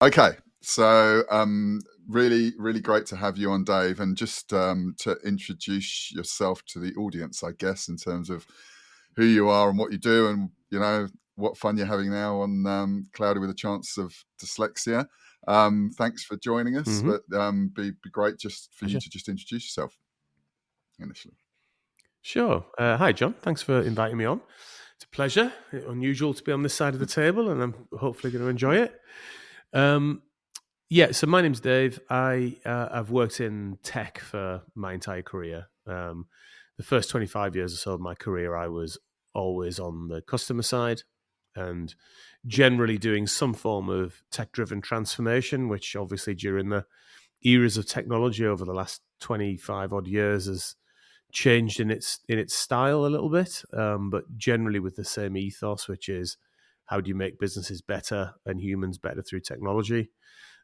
Okay, so really, really great to have you on, Dave, and just to introduce yourself to the audience, I guess, in terms of who you are and what you do, and what fun you're having now on Cloudy with a Chance of Dyslexia. Thanks for joining us, Mm-hmm. but be great just for you Sure. to just introduce yourself initially. Sure. Hi, John. Thanks for inviting me on. It's a pleasure. Unusual to be on this side of the table, and I'm hopefully going to enjoy it. So my name's Dave. I've worked in tech for my entire career. The first 25 years or so of my career, I was always on the customer side and generally doing some form of tech-driven transformation, which obviously during the eras of technology over the last 25 odd years has changed in its style a little bit, but generally with the same ethos, which is how do you make businesses better and humans better through technology.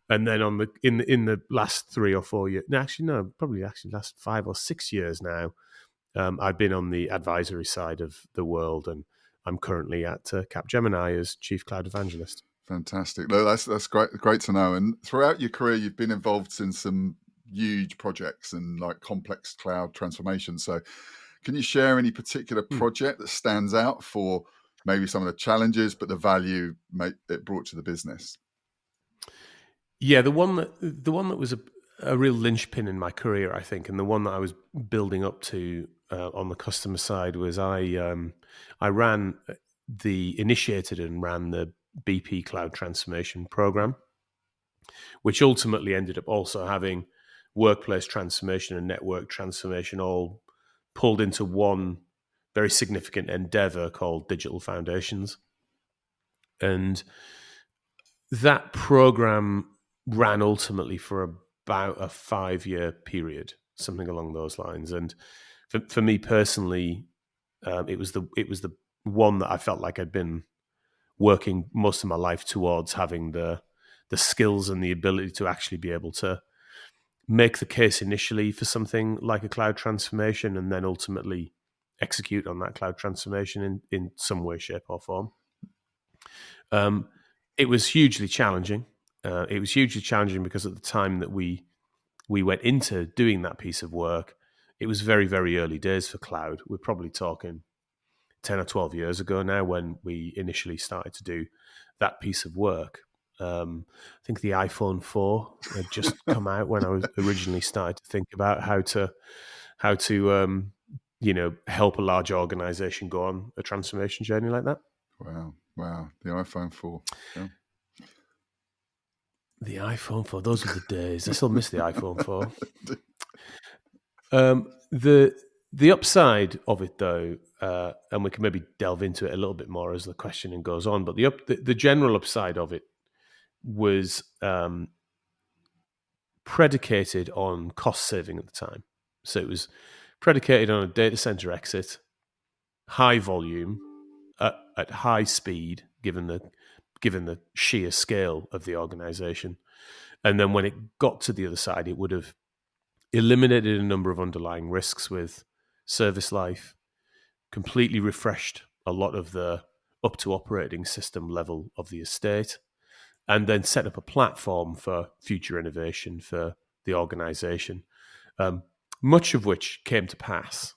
And then on the in the last 3 or 4 years, no, actually no, probably actually last 5 or 6 years now, I've been on the advisory side of the world, and I'm currently at Capgemini as Chief Cloud Evangelist. Fantastic. No, that's great to know. And throughout your career, you've been involved in some huge projects and like complex cloud transformation. So can you share any particular project that stands out for maybe some of the challenges, but the value it brought to the business? Yeah, the one that was a real linchpin in my career, I think, and the one that I was building up to on the customer side was I initiated and ran the BP Cloud Transformation Program, which ultimately ended up also having workplace transformation and network transformation all pulled into one very significant endeavor called Digital Foundations. And that program ran ultimately for about a 5-year period, something along those lines. And for me personally, it was the one that I felt like I'd been working most of my life towards having the skills and the ability to actually be able to make the case initially for something like a cloud transformation and then ultimately execute on that cloud transformation in some way, shape, or form. It was hugely challenging. It was hugely challenging because at the time that we went into doing that piece of work, it was very, very early days for cloud. We're probably talking 10 or 12 years ago now when we initially started to do that piece of work. I think the iPhone 4 had just come out when I was originally started to think about how to help a large organization go on a transformation journey like that. Wow. The iPhone 4. Yeah. The iPhone 4, those were the days. I still miss the iPhone 4. The upside of it, though, and we can maybe delve into it a little bit more as the questioning goes on, but the general upside of it was predicated on cost saving at the time. So it was predicated on a data center exit, high volume, at high speed, given the sheer scale of the organization. And then when it got to the other side, it would have eliminated a number of underlying risks with service life, completely refreshed a lot of the up to operating system level of the estate, and then set up a platform for future innovation for the organization, much of which came to pass.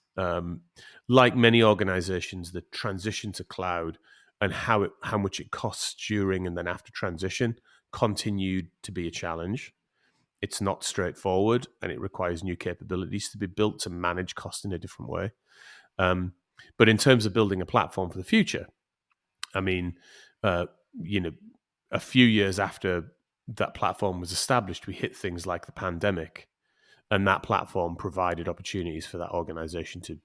Like many organizations, the transition to cloud and how much it costs during and then after transition continued to be a challenge. It's not straightforward, and it requires new capabilities to be built to manage cost in a different way. But in terms of building a platform for the future, I mean, a few years after that platform was established, we hit things like the pandemic, and that platform provided opportunities for that organization to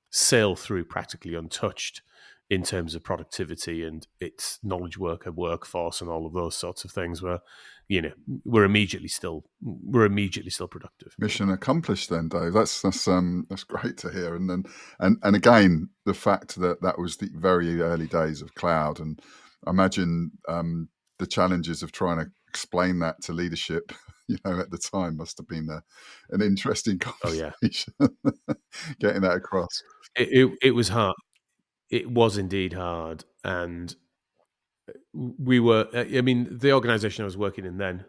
sail through practically untouched in terms of productivity and its knowledge worker workforce and all of those sorts of things where, we're immediately still productive. Mission accomplished then, Dave. That's great to hear. And then and again, the fact that was the very early days of cloud, and I imagine the challenges of trying to explain that to leadership, at the time must have been an interesting conversation. Oh yeah, getting that across. it was hard. It was indeed hard, and we were. I mean, the organization I was working in then,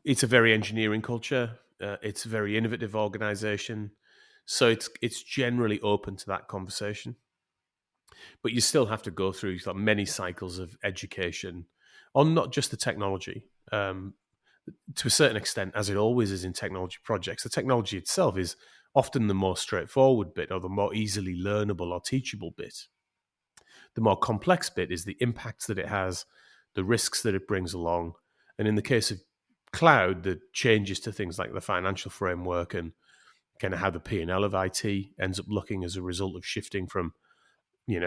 it's a very engineering culture. It's a very innovative organization, so it's generally open to that conversation. But you still have to go through many cycles of education on not just the technology. To a certain extent, as it always is in technology projects, the technology itself is often the more straightforward bit or the more easily learnable or teachable bit. The more complex bit is the impacts that it has, the risks that it brings along. And in the case of cloud, the changes to things like the financial framework and kind of how the P&L of IT ends up looking as a result of shifting from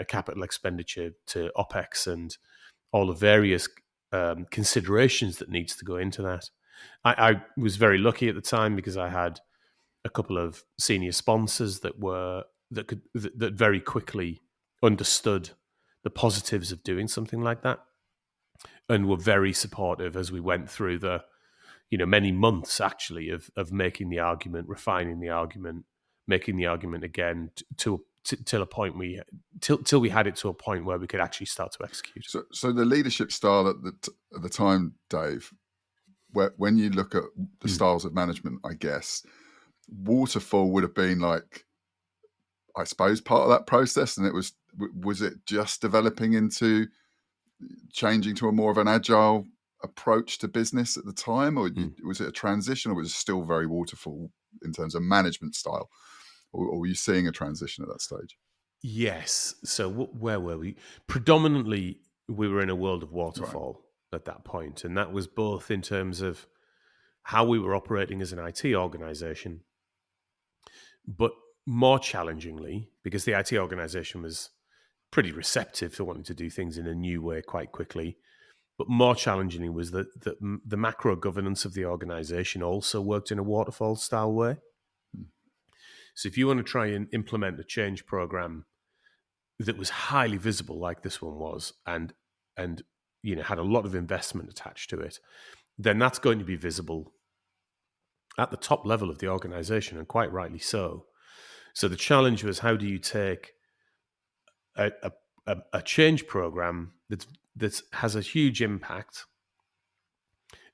capital expenditure to OPEX and all the various considerations that needs to go into that. I was very lucky at the time because I had a couple of senior sponsors that very quickly understood the positives of doing something like that and were very supportive as we went through the many months actually of making the argument, refining the argument, making the argument again till a point till we had it to a point where we could actually start to execute. So the leadership style at the time, Dave, when you look at the styles of management, I guess waterfall would have been like, I suppose, part of that process, and was it just developing into changing to a more of an agile approach to business at the time, or was it a transition, or was it still very waterfall in terms of management style, or were you seeing a transition at that stage? Yes. So where were we? Predominantly, we were in a world of waterfall at that point, and that was both in terms of how we were operating as an IT organization, but more challengingly, because the IT organization was pretty receptive to wanting to do things in a new way quite quickly. But more challengingly was that the macro governance of the organization also worked in a waterfall style way. So if you want to try and implement a change program that was highly visible, like this one was, and had a lot of investment attached to it, then that's going to be visible at the top level of the organization, and quite rightly so. So the challenge was, how do you take a change program that has a huge impact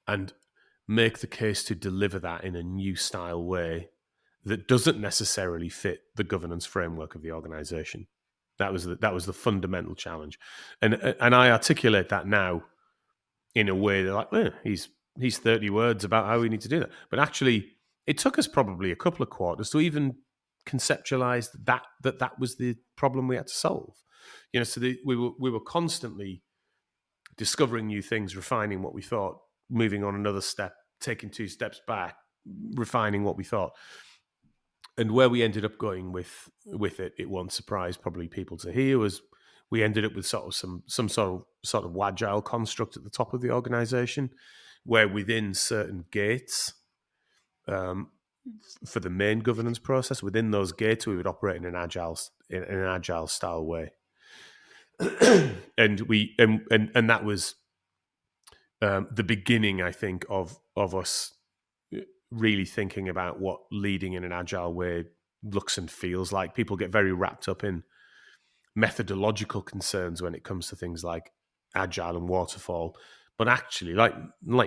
and make the case to deliver that in a new style way that doesn't necessarily fit the governance framework of the organization. That was the fundamental challenge, and I articulate that now in a way that, like, he's 30 words about how we need to do that, but actually it took us probably a couple of quarters to even conceptualize that was the problem we had to solve. So we were constantly discovering new things, refining what we thought, moving on another step, taking 2 steps back, refining what we thought. And where we ended up going with it won't surprise probably people to hear, was we ended up with sort of some sort of agile construct at the top of the organization, where within certain gates, for the main governance process, within those gates, we would operate in an agile style way. and that was the beginning, I think, of us really thinking about what leading in an agile way looks and feels like. People get very wrapped up in methodological concerns when it comes to things like agile and waterfall, but actually, like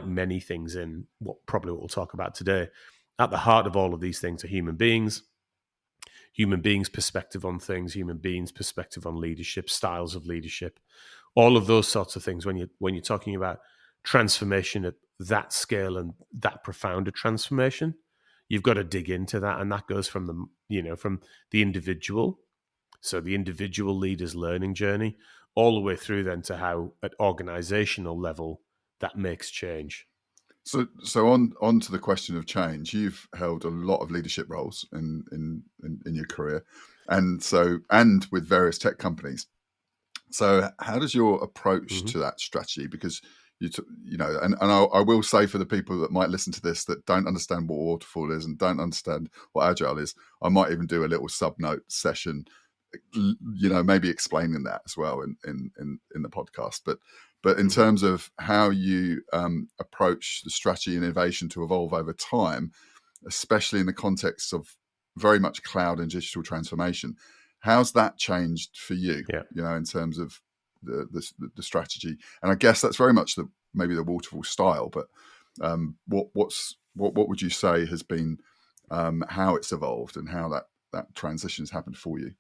many things in what we'll talk about today, at the heart of all of these things are human beings perspective on things, human beings perspective on leadership, styles of leadership, all of those sorts of things. When you're talking about transformation at that scale and that profound a transformation, you've got to dig into that, and that goes from the individual, so the individual leader's learning journey, all the way through then to how at organizational level that makes change. So on to the question of change. You've held a lot of leadership roles in your career, and with various tech companies. So how does your approach to that strategy? Because I will say, for the people that might listen to this that don't understand what waterfall is and don't understand what agile is, I might even do a little sub-note session, maybe explaining that as well in the podcast. But in terms of how you approach the strategy and innovation to evolve over time, especially in the context of very much cloud and digital transformation, how's that changed for you? Yeah. In terms of the strategy. And I guess that's very much maybe the waterfall style. But what would you say has been how it's evolved and how that transition has happened for you?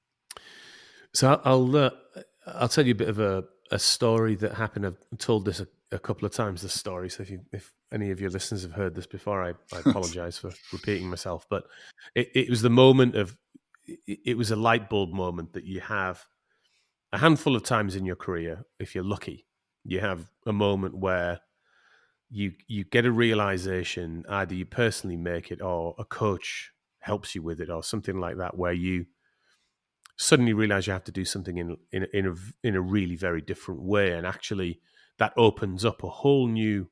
So I'll tell you a bit of a story that happened. I've told this a couple of times, this story. So if any of your listeners have heard this before, I apologize for repeating myself. But it was the moment of, it was a light bulb moment that you have a handful of times in your career. If you're lucky, you have a moment where you get a realization, either you personally make it or a coach helps you with it or something like that, where you suddenly realize you have to do something in a really very different way, and actually that opens up a whole new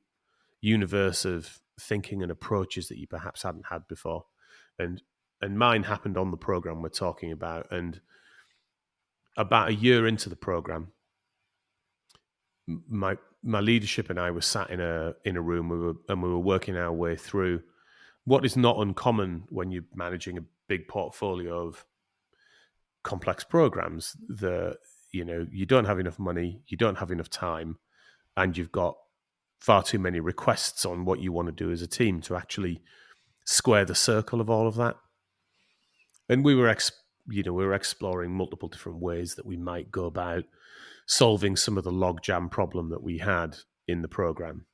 universe of thinking and approaches that you perhaps hadn't had before. And mine happened on the program we're talking about. And about a year into the program, my leadership and I were sat in a room. We were working our way through what is not uncommon when you're managing a big portfolio of complex programs. You don't have enough money, you don't have enough time, and you've got far too many requests on what you want to do as a team to actually square the circle of all of that. And we were exploring multiple different ways that we might go about solving some of the logjam problem that we had in the program.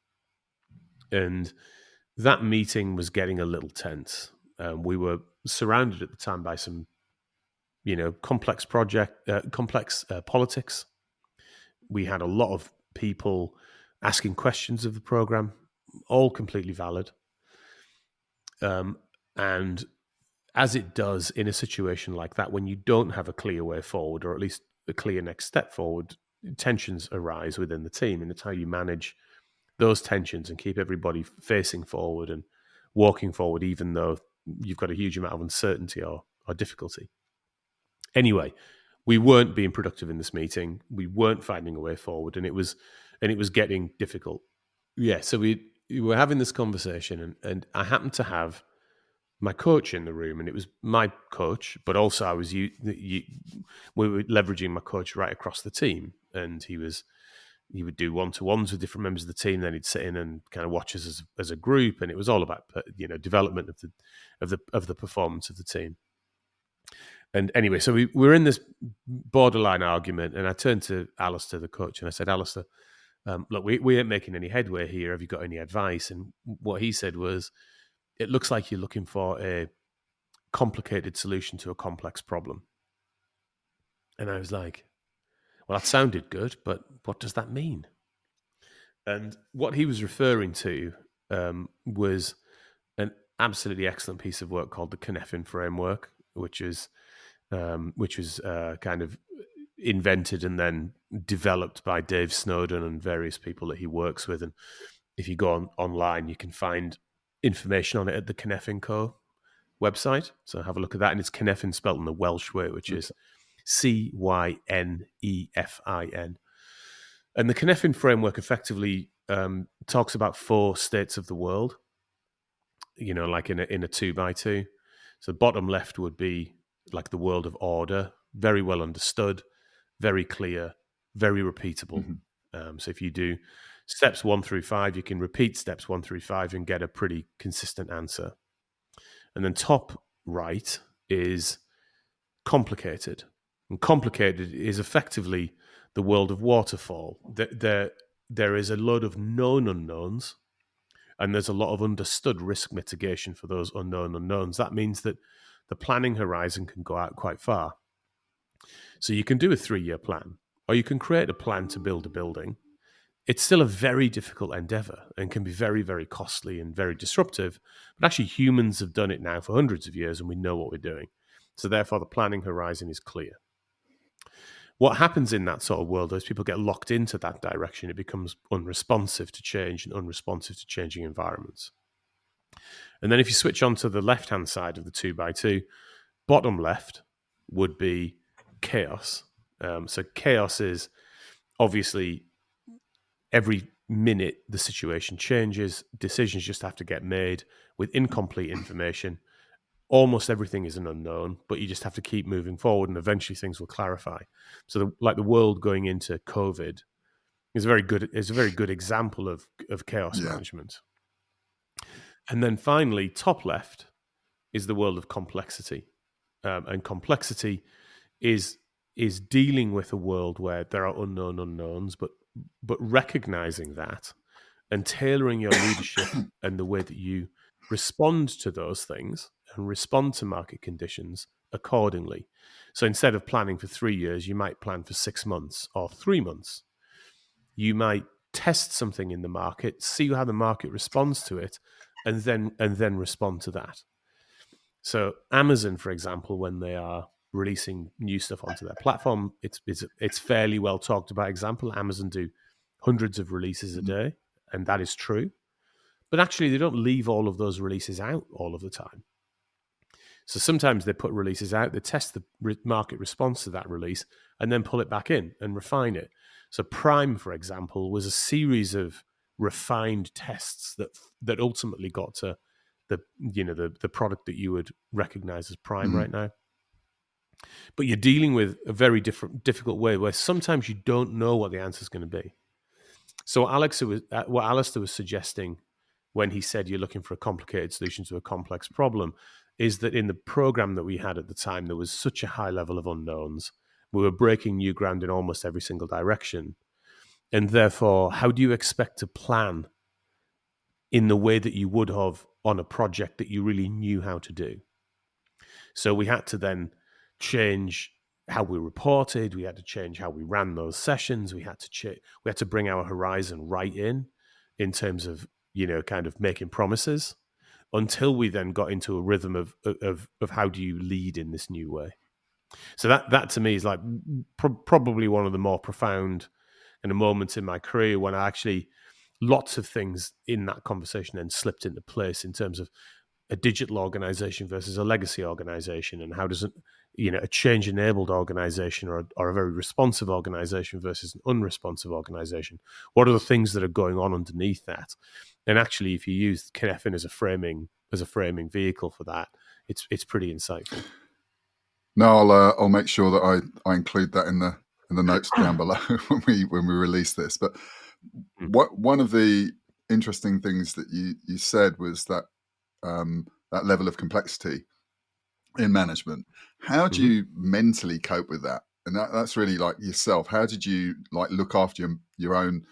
And that meeting was getting a little tense. We were surrounded at the time by some, complex politics. We had a lot of people asking questions of the program, all completely valid. And as it does in a situation like that, when you don't have a clear way forward, or at least a clear next step forward, tensions arise within the team. And it's how you manage those tensions and keep everybody facing forward and walking forward, even though you've got a huge amount of uncertainty or difficulty. Anyway, we weren't being productive in this meeting. We weren't finding a way forward, and it was getting difficult. Yeah, so we were having this conversation, and I happened to have my coach in the room, and it was my coach, but also I was we were leveraging my coach right across the team, and he would do one-to-ones with different members of the team. Then he'd sit in and kind of watch us as a group, and it was all about development of the performance of the team. And anyway, so we were in this borderline argument, and I turned to Alistair, the coach, and I said, Alistair, look, we ain't making any headway here. Have you got any advice? And what he said was, it looks like you're looking for a complicated solution to a complex problem. And I was like, well, that sounded good, but what does that mean? And what he was referring to was an absolutely excellent piece of work called the Cynefin framework, which was kind of invented and then developed by Dave Snowden and various people that he works with. And if you go online, you can find information on it at the Cynefin Co. website. So have a look at that. And it's Cynefin spelt in the Welsh way, which is Cynefin. And the Cynefin framework effectively talks about 4 states of the world, like in a 2x2. So bottom left would be like the world of order, very well understood, very clear, very repeatable. Mm-hmm. So if you do steps 1 through 5, you can repeat steps 1 through 5 and get a pretty consistent answer. And then top right is complicated. And complicated is effectively the world of waterfall. There is a load of known unknowns, and there's a lot of understood risk mitigation for those unknown unknowns. That means that the planning horizon can go out quite far. So you can do a 3-year plan, or you can create a plan to build a building. It's still a very difficult endeavor and can be very, very costly and very disruptive. But actually, humans have done it now for hundreds of years, and we know what we're doing. So therefore, the planning horizon is clear. What happens in that sort of world is people get locked into that direction. It becomes unresponsive to change and unresponsive to changing environments. And then if you switch on to the left-hand side of the 2x2, bottom left would be chaos. So chaos is obviously every minute the situation changes, decisions just have to get made with incomplete information, almost everything is an unknown, but you just have to keep moving forward, and eventually things will clarify. So, like the world going into COVID is a very good example of chaos Yeah. management. And then finally, top left is the world of complexity, and complexity is dealing with a world where there are unknown unknowns, but recognizing that and tailoring your leadership and the way that you respond to those things and respond to market conditions accordingly. So instead of planning for 3 years, you might plan for 6 months or 3 months. You might test something in the market, see how the market responds to it, and then respond to that. So Amazon, for example, when they are releasing new stuff onto their platform, it's fairly well talked about example. Amazon do hundreds of releases a Mhm. day, and that is true. But actually, they don't leave all of those releases out all of the time. So sometimes they put releases out, they test the market response to that release, and then pull it back in and refine it. So Prime, for example, was a series of refined tests that ultimately got to the product that you would recognize as Prime Mhm. right now. But you're dealing with a very difficult way where sometimes you don't know what the answer is going to be. So what Alistair was suggesting when he said you're looking for a complicated solution to a complex problem is that in the program that we had at the time, there was such a high level of unknowns. We were breaking new ground in almost every single direction. And therefore, how do you expect to plan in the way that you would have on a project that you really knew how to do? So we had to then change how we reported. We had to change how we ran those sessions. We had to bring our horizon right in terms of kind of making promises until we then got into a rhythm of how do you lead in this new way. So that to me is like probably one of the more profound kind of moments in my career when I actually lots of things in that conversation then slipped into place in terms of a digital organization versus a legacy organization, and how does a change enabled organization or a very responsive organization versus an unresponsive organization, what are the things that are going on underneath that? And actually, if you use Kinefin as a framing vehicle for that, it's pretty insightful. No, I'll make sure that I include that in the notes down below when we release this. But one of the interesting things that you said was that that level of complexity in management. How do Mm-hmm. you mentally cope with that? And that's really like yourself. How did you like look after your own?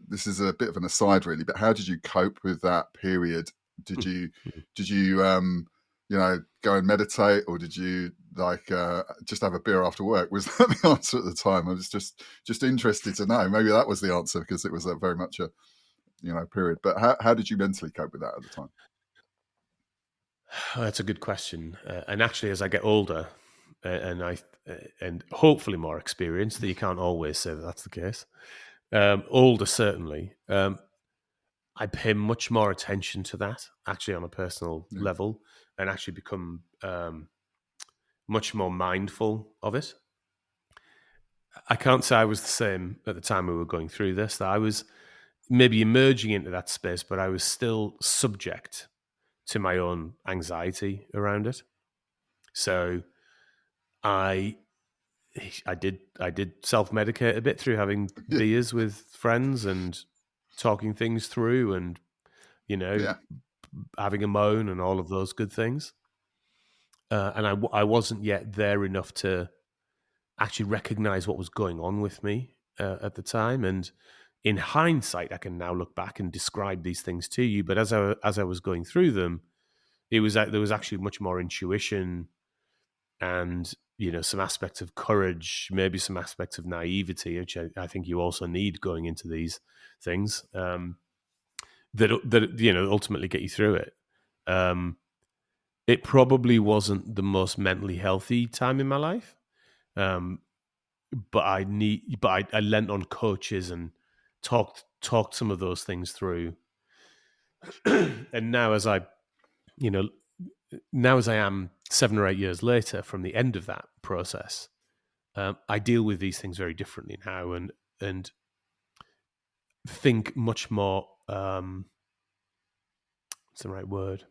This is a bit of an aside, really, but how did you cope with that period? Did you go and meditate, or did you like just have a beer after work? Was that the answer at the time? I was just interested to know. Maybe that was the answer because it was very much a period. But how did you mentally cope with that at the time? Oh, that's a good question. And actually, as I get older, and hopefully more experienced, that you can't always say that that's the case. Older, certainly. I pay much more attention to that, actually, on a personal Yeah. level, and actually become much more mindful of it. I can't say I was the same at the time we were going through this. That I was maybe emerging into that space, but I was still subject to my own anxiety around it. So I I did self medicate a bit through having Yeah. beers with friends and talking things through, and you know Yeah. having a moan and all of those good things. And I wasn't yet there enough to actually recognize what was going on with me at the time. And in hindsight, I can now look back and describe these things to you. But as I was going through them, there was actually much more intuition and some aspects of courage, maybe some aspects of naivety, which I think you also need going into these things, that ultimately get you through it. It probably wasn't the most mentally healthy time in my life, um, but I lent on coaches and talked some of those things through. And now you know now as I am 7 or 8 years later from the end of that process, I deal with these things very differently now, and think much more. What's the right word?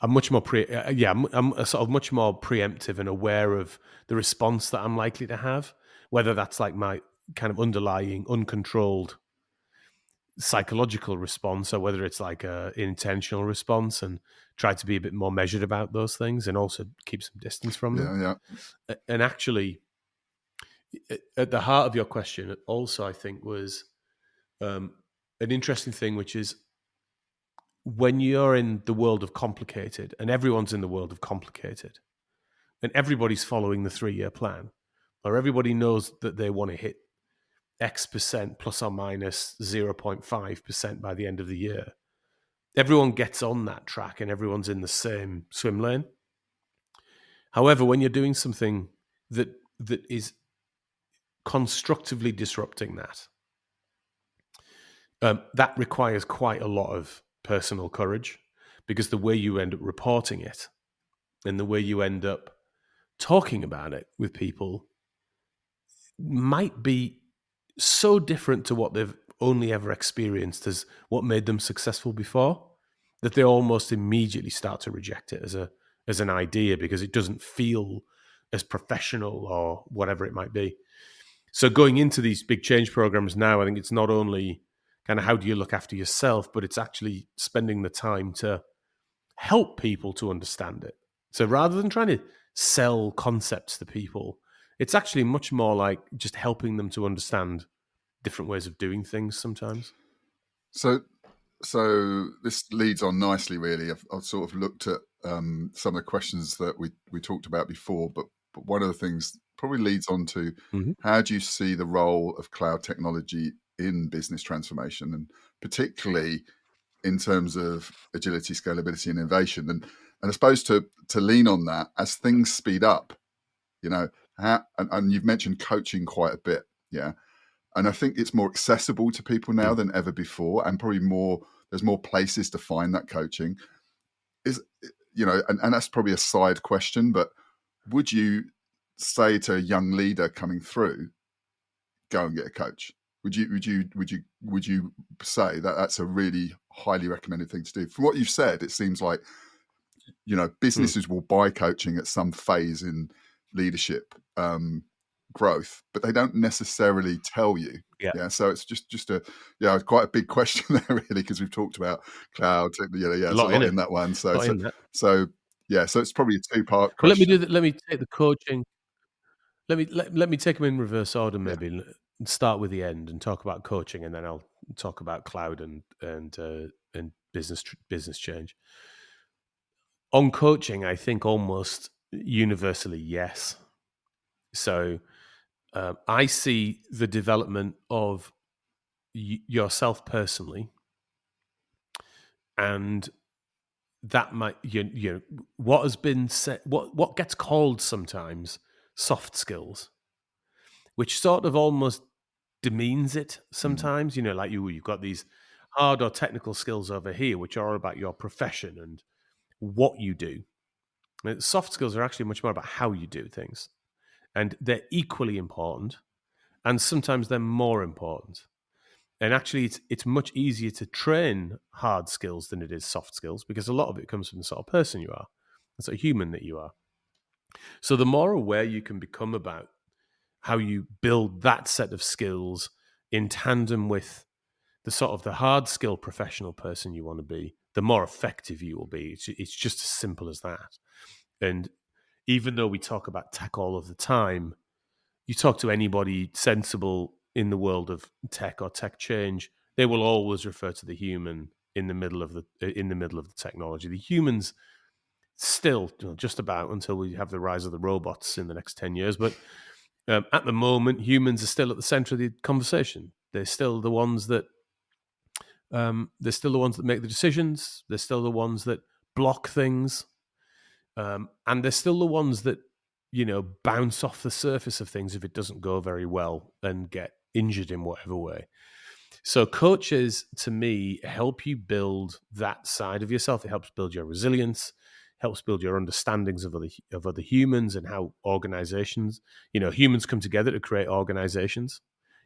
I'm much more I'm a sort of much more preemptive and aware of the response that I'm likely to have, whether that's like my kind of underlying uncontrolled psychological response or whether it's like a intentional response, and try to be a bit more measured about those things and also keep some distance from them. Yeah. And actually, at the heart of your question also, I think, was an interesting thing, which is when you're in the world of complicated, and everyone's in the world of complicated, and everybody's following the 3-year plan, or everybody knows that they want to hit X% plus or minus 0.5% by the end of the year. Everyone gets on that track and everyone's in the same swim lane. However, when you're doing something that is constructively disrupting that requires quite a lot of personal courage, because the way you end up reporting it and the way you end up talking about it with people might be so different to what they've only ever experienced as what made them successful before, that they almost immediately start to reject it as an idea because it doesn't feel as professional or whatever it might be. So going into these big change programs now, I think it's not only kind of how do you look after yourself, but it's actually spending the time to help people to understand it. So rather than trying to sell concepts to people, it's actually much more like just helping them to understand different ways of doing things sometimes. So this leads on nicely, really. I've sort of looked at some of the questions that we talked about before, but one of the things probably leads on to how do you see the role of cloud technology in business transformation, and particularly in terms of agility, scalability, and innovation, and I suppose to lean on that as things speed up, and you've mentioned coaching quite a bit, yeah. And I think it's more accessible to people now than ever before, and probably there's more places to find that coaching. And that's probably a side question, but would you say to a young leader coming through, go and get a coach? Would you say that that's a really highly recommended thing to do? From what you've said, it seems like businesses will buy coaching at some phase in leadership growth, but they don't necessarily tell you. Yeah. So it's just quite a big question there, really, because we've talked about cloud. There's a lot in that one. So it's probably a two-part question. Let me take the coaching. Let me take them in reverse order, maybe, and start with the end and talk about coaching, and then I'll talk about cloud and business change. On coaching, I think almost universally yes. So I see the development of yourself personally, and that might what has been said, what gets called sometimes soft skills, which sort of almost demeans it sometimes. Like you've got these hard or technical skills over here, which are about your profession and what you do. Soft skills are actually much more about how you do things, and they're equally important, and sometimes they're more important. And actually, it's much easier to train hard skills than it is soft skills, because a lot of it comes from the sort of person you are, the sort of human that you are. So the more aware you can become about how you build that set of skills in tandem with the sort of the hard skill professional person you want to be, the more effective you will be. It's just as simple as that. And even though we talk about tech all of the time, you talk to anybody sensible in the world of tech or tech change, they will always refer to the human in the middle of the technology. The humans still, just about until we have the rise of the robots in the next 10 years, but at the moment, humans are still at the center of the conversation. They're still the ones that make the decisions. They're still the ones that block things, and they're still the ones that bounce off the surface of things if it doesn't go very well and get injured in whatever way. So coaches, to me, help you build that side of yourself. It helps build your resilience, helps build your understandings of other humans and how organizations, humans come together to create organizations.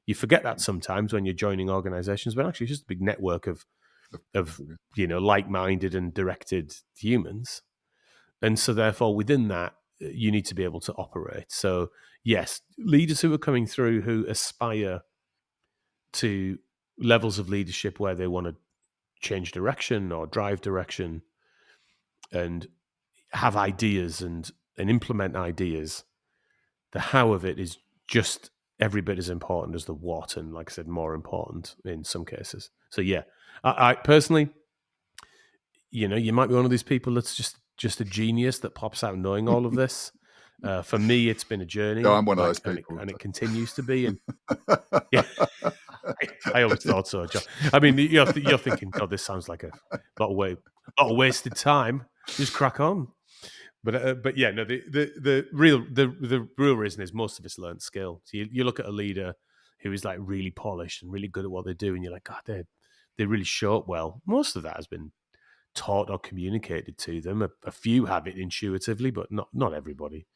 You forget that sometimes when you're joining organizations, but actually it's just a big network of of like-minded and directed humans. And so therefore within that, you need to be able to operate. So yes, leaders who are coming through who aspire to levels of leadership where they want to change direction or drive direction and have ideas and implement ideas, the how of it is just every bit as important as the what, and like I said, more important in some cases. So yeah, I personally, you might be one of these people that's just a genius that pops out knowing all of this. For me, it's been a journey. Yeah, I'm one of those people. and it continues to be. And yeah, I always thought so, John. I mean, you're thinking, God, this sounds like a lot of wasted time. Just crack on. But yeah, no. The real reason is most of it's learned skill. So you look at a leader who is like really polished and really good at what they do, and you're like, God, they really show up well. Most of that has been taught or communicated to them. A few have it intuitively, but not everybody.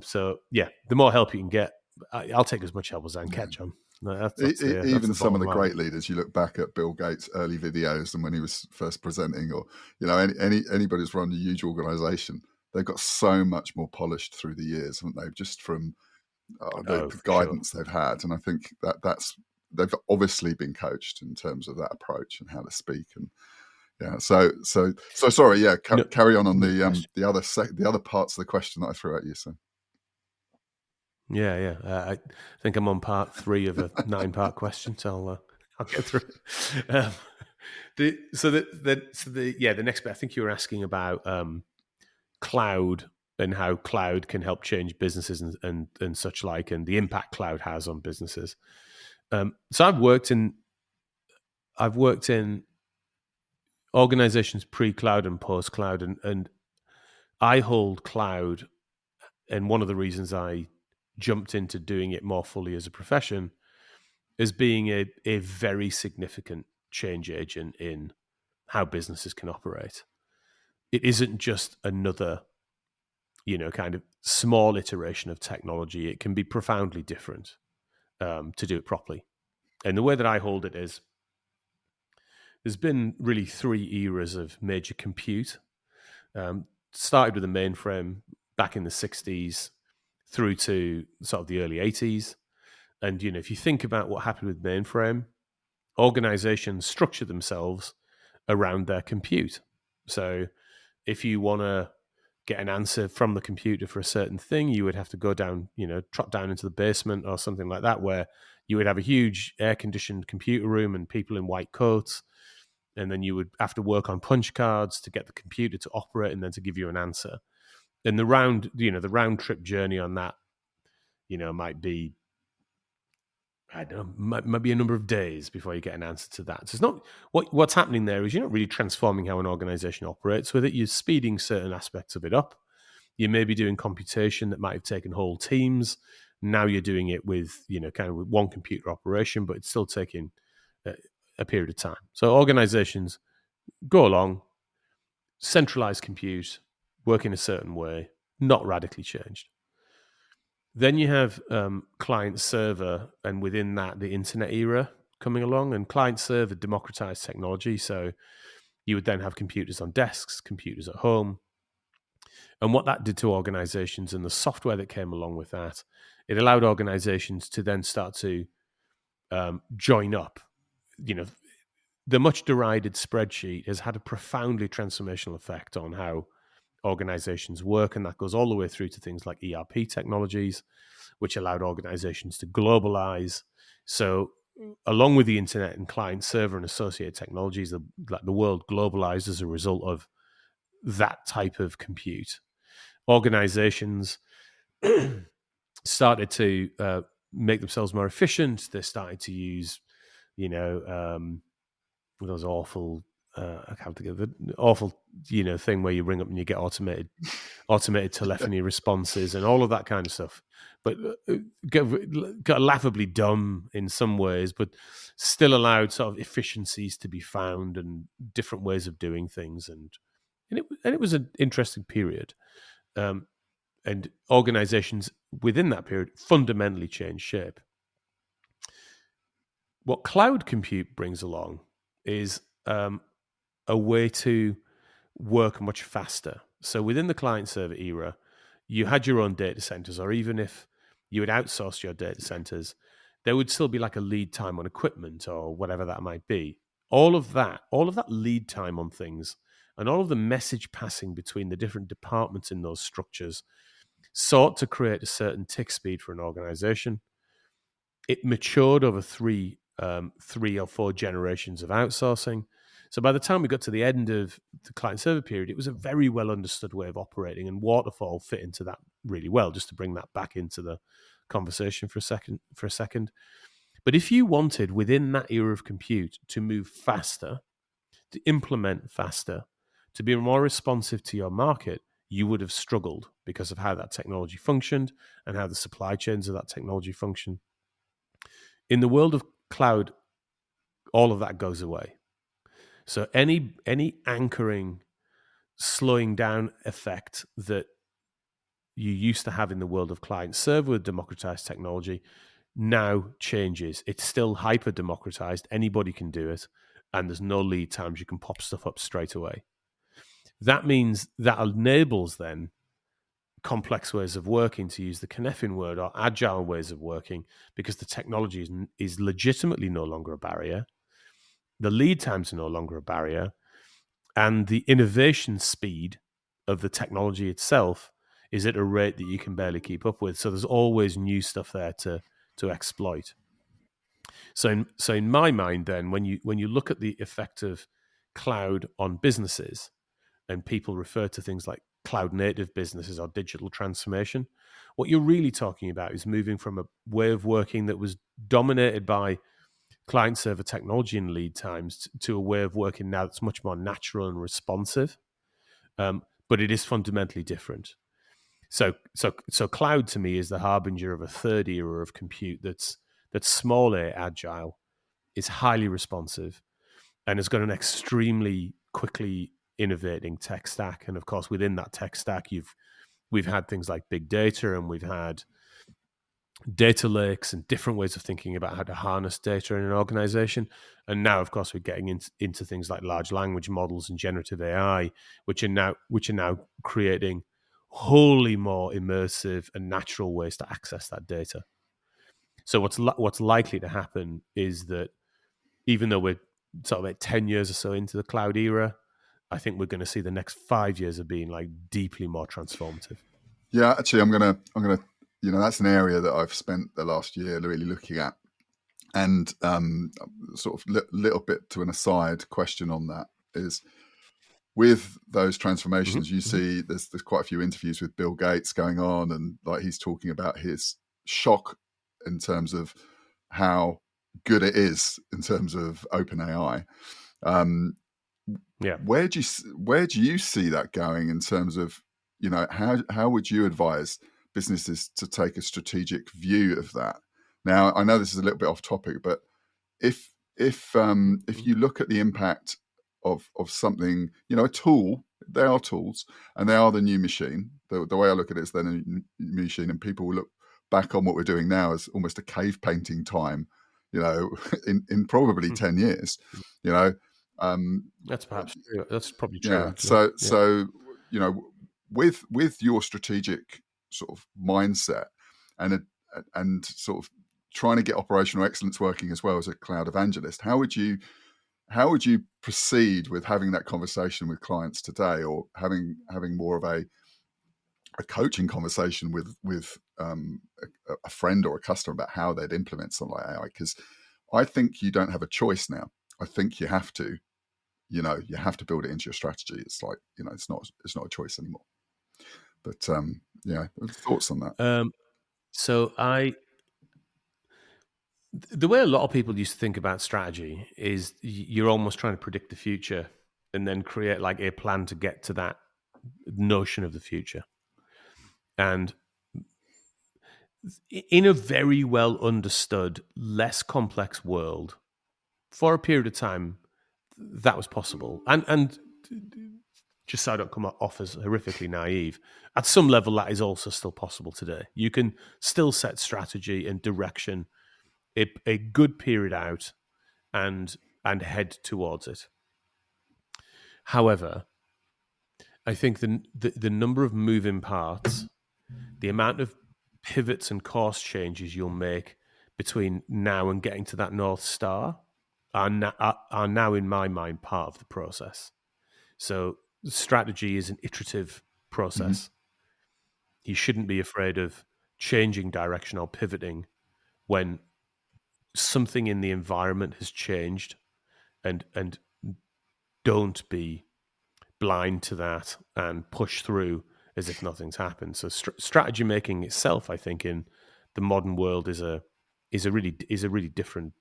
So yeah, the more help you can get, I'll take as much help as I can catch on. Even some of the great leaders, you look back at Bill Gates' early videos and when he was first presenting, or anybody who's run a huge organization, they've got so much more polished through the years, haven't they? Just from the guidance they've had, and I think that's they've obviously been coached in terms of that approach and how to speak. And yeah, so sorry, yeah, carry on the other parts of the question that I threw at you. So. Yeah. I think I'm on part 3 of a 9-part question, so I'll get through it. The next bit, I think you were asking about cloud and how cloud can help change businesses and such like, and the impact cloud has on businesses. So I've worked in organizations pre-cloud and post-cloud, and I hold cloud, and one of the reasons I jumped into doing it more fully as a profession as being a very significant change agent in how businesses can operate. It isn't just another, kind of small iteration of technology. It can be profoundly different to do it properly. And the way that I hold it is, there's been really 3 eras of major compute. Started with the mainframe back in the 60s through to sort of the early 80s. And, if you think about what happened with mainframe, organizations structure themselves around their compute. So if you want to get an answer from the computer for a certain thing, you would have to go down, trot down into the basement or something like that, where you would have a huge air-conditioned computer room and people in white coats. And then you would have to work on punch cards to get the computer to operate and then to give you an answer. And the round trip journey on that, might be, I don't know, might be a number of days before you get an answer to that. So it's not what's happening there is you're not really transforming how an organization operates with it. You're speeding certain aspects of it up. You may be doing computation that might have taken whole teams. Now you're doing it with, kind of with one computer operation, but it's still taking a period of time. So organizations go along, centralized compute, work in a certain way, not radically changed. Then you have client-server, and within that, the internet era coming along. And client-server democratized technology. So you would then have computers on desks, computers at home. And what that did to organizations and the software that came along with that, it allowed organizations to then start to join up. The much derided spreadsheet has had a profoundly transformational effect on how organizations work, and that goes all the way through to things like ERP technologies, which allowed organizations to globalize. So along with the internet and client server and associated technologies, the world globalized as a result of that type of compute. Organizations started to make themselves more efficient. They started to use, those awful, I can't think of the awful, thing where you ring up and you get automated telephony responses and all of that kind of stuff. But got laughably dumb in some ways, but still allowed sort of efficiencies to be found and different ways of doing things, and it was an interesting period. And organizations within that period fundamentally changed shape. What cloud compute brings along is a way to work much faster. So within the client server era, you had your own data centers, or even if you had outsourced your data centers, there would still be like a lead time on equipment or whatever that might be. All of that lead time on things and all of the message passing between the different departments in those structures sought to create a certain tick speed for an organization. It matured over three or four generations of outsourcing. So by the time we got to the end of the client server period, it was a very well understood way of operating, and waterfall fit into that really well. Just to bring that back into the conversation for a second. But if you wanted within that era of compute to move faster, to implement faster, to be more responsive to your market, you would have struggled because of how that technology functioned and how the supply chains of that technology function. In the world of cloud, all of that goes away. So any anchoring, slowing down effect that you used to have in the world of client server with democratized technology now changes. It's still hyper democratized. Anybody can do it. And there's no lead times. You can pop stuff up straight away. That means that enables then complex ways of working, to use the Kneffin word, or agile ways of working, because the technology is legitimately no longer a barrier. The lead times are no longer a barrier. And the innovation speed of the technology itself is at a rate that you can barely keep up with. So there's always new stuff there to exploit. So in my mind, then, when you look at the effect of cloud on businesses, and people refer to things like cloud native businesses or digital transformation, what you're really talking about is moving from a way of working that was dominated by client server technology and lead times to a way of working now that's much more natural and responsive. But it is fundamentally different. So cloud to me is the harbinger of a third era of compute that's small a agile, is highly responsive, and has got an extremely quickly innovating tech stack. And of course, within that tech stack, we've had things like big data, and we've had data lakes and different ways of thinking about how to harness data in an organization. And now, of course, we're getting into things like large language models and generative AI, which are now creating wholly more immersive and natural ways to access that data. So what's likely to happen is that even though we're sort of like 10 years or so into the cloud era, I think we're going to see the next 5 years of being like deeply more transformative. Yeah, actually, I'm gonna, that's an area that I've spent the last year really looking at, and sort of little bit to an aside question on that is, with those transformations, you see there's quite a few interviews with Bill Gates going on, and like he's talking about his shock in terms of how good it is in terms of OpenAI. Yeah. Where do you see that going in terms of, how would you advise businesses to take a strategic view of that? Now, I know this is a little bit off topic, but if you look at the impact of something, a tool, they are tools, and they are the new machine. The way I look at it is they're the new machine, and people will look back on what we're doing now as almost a cave painting time, in probably 10 years, That's probably true. yeah. So with your strategic sort of mindset and sort of trying to get operational excellence working as well as a cloud evangelist, how would you proceed with having that conversation with clients today, or having more of a coaching conversation with a friend or a customer about how they'd implement something like AI? Because I think you don't have a choice now. I think you have to. You have to build it into your strategy. It's like, it's not a choice anymore. But thoughts on that? So the way a lot of people used to think about strategy is you're almost trying to predict the future and then create like a plan to get to that notion of the future. And in a very well understood, less complex world, for a period of time, that was possible. And just so I don't come off as horrifically naive, at some level, that is also still possible today. You can still set strategy and direction a good period out and head towards it. However, I think the number of moving parts, the amount of pivots and course changes you'll make between now and getting to that North Star are now, in my mind, part of the process. So strategy is an iterative process. You shouldn't be afraid of changing direction or pivoting when something in the environment has changed, and don't be blind to that and push through as if nothing's happened. So strategy making itself, I think, in the modern world is a really different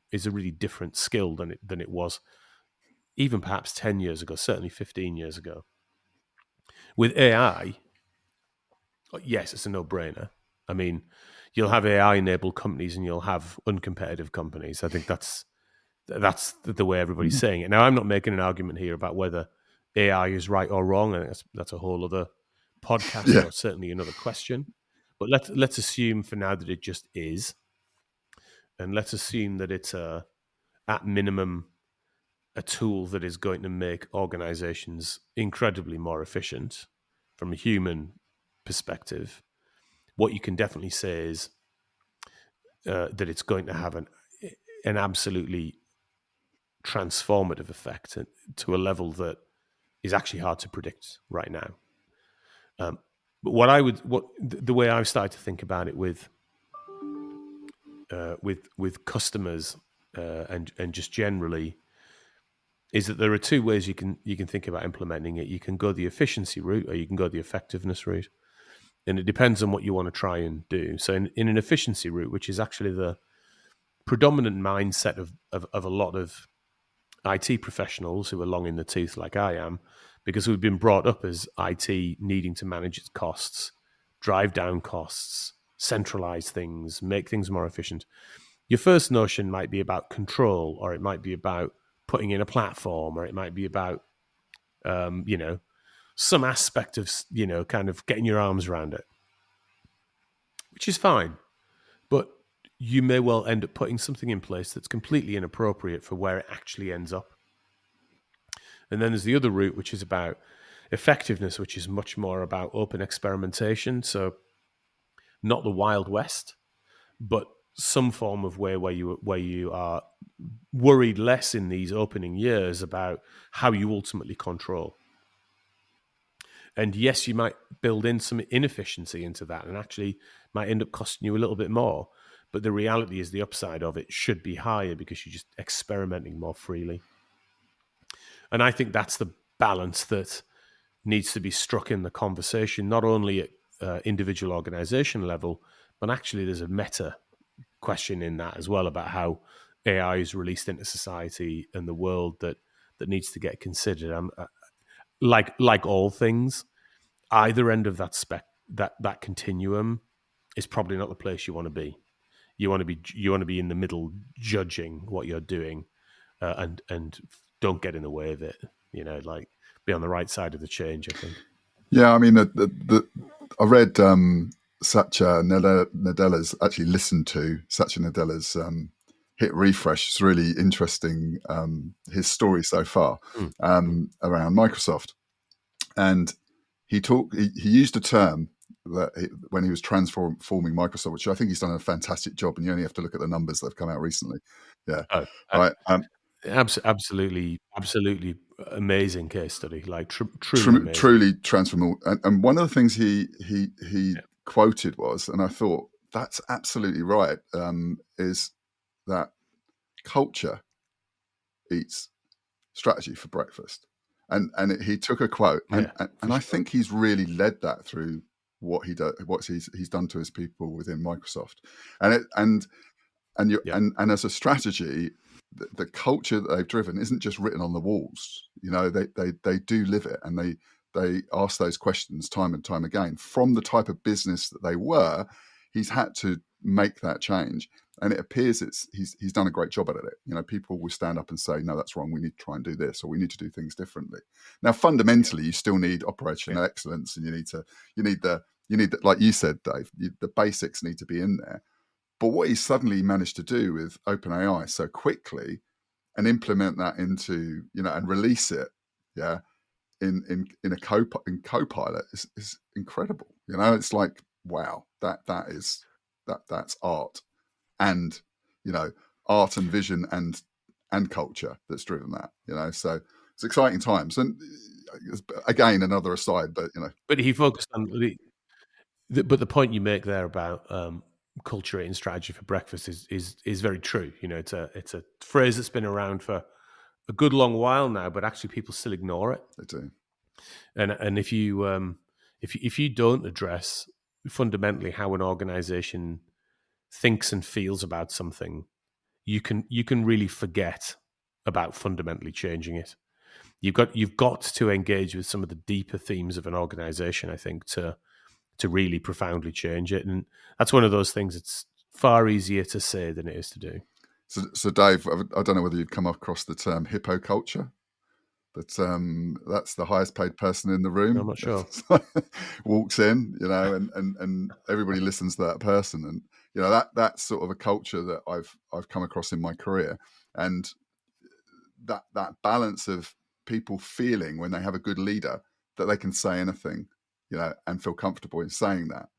skill than it was even perhaps 10 years ago, certainly 15 years ago. With AI, yes, it's a no-brainer. I mean, you'll have AI-enabled companies and you'll have uncompetitive companies. I think that's the way everybody's saying it. Now, I'm not making an argument here about whether AI is right or wrong, and that's a whole other podcast or certainly another question. But let's assume for now that it just is, and let's assume that it's at minimum a tool that is going to make organizations incredibly more efficient from a human perspective. What you can definitely say is that it's going to have an absolutely transformative effect to a level that is actually hard to predict right now. But the way I've started to think about it with customers and just generally is that there are two ways you can think about implementing it. You can go the efficiency route, or you can go the effectiveness route, and it depends on what you want to try and do. So in an efficiency route, which is actually the predominant mindset of a lot of IT professionals who are long in the tooth like I am, because we've been brought up as IT needing to manage its costs, drive down costs, centralize things, make things more efficient. Your first notion might be about control, or it might be about putting in a platform, or it might be about, some aspect of, kind of getting your arms around it, which is fine. But you may well end up putting something in place that's completely inappropriate for where it actually ends up. And then there's the other route, which is about effectiveness, which is much more about open experimentation. So not the Wild West, but some form of way where you are worried less in these opening years about how you ultimately control. And yes, you might build in some inefficiency into that and actually might end up costing you a little bit more. But the reality is the upside of it should be higher because you're just experimenting more freely. And I think that's the balance that needs to be struck in the conversation, not only at individual organization level, but actually there's a meta question in that as well about how AI is released into society and the world that needs to get considered. Like all things, either end of that continuum is probably not the place you want to be. You want to be in the middle, judging what you're doing, and don't get in the way of it. Like be on the right side of the change, I think. Yeah, I mean, I read Satya Nadella's, actually listened to Satya Nadella's hit refresh. It's really interesting, his story so far around Microsoft. And he used a term that when he was transforming Microsoft, which I think he's done a fantastic job, and you only have to look at the numbers that have come out recently. Yeah. Right. Absolutely amazing case study, like truly amazing. Truly transformational. And one of the things he quoted was, and I thought that's absolutely right, is that culture eats strategy for breakfast. And he took a quote, and I think he's really led that through what he's done to his people within Microsoft, and as a strategy, the culture that they've driven isn't just written on the walls. They do live it, and they ask those questions time and time again. From the type of business that they were, he's had to make that change. And it appears he's done a great job at it. People will stand up and say, no, that's wrong. We need to try and do this, or we need to do things differently. Now, fundamentally, you still need operational excellence, and you need the like you said, Dave, the basics need to be in there. But what he suddenly managed to do with OpenAI so quickly and implement that into, and release it, in Copilot is incredible. You know, it's like, wow, that's art, and you know, art and vision and culture that's driven that. You know, so it's exciting times. And again, another aside, but you know, But he focused on but the point you make there about culture eating strategy for breakfast is very true. You know, it's a phrase that's been around for a good long while now, but actually people still ignore it. they do. And if you don't address fundamentally how an organization thinks and feels about something, you can really forget about fundamentally changing it. You've got to engage with some of the deeper themes of an organization, I think, to really profoundly change it. And that's one of those things that's far easier to say than it is to do. So Dave, I don't know whether you've come across the term hippo culture, but that's the highest paid person in the I'm room. not sure. Walks in, you know, and everybody listens to that person, and you know that's sort of a culture that I've come across in my career, and that balance of people feeling when they have a good leader that they can say anything, you know, and feel comfortable in saying that.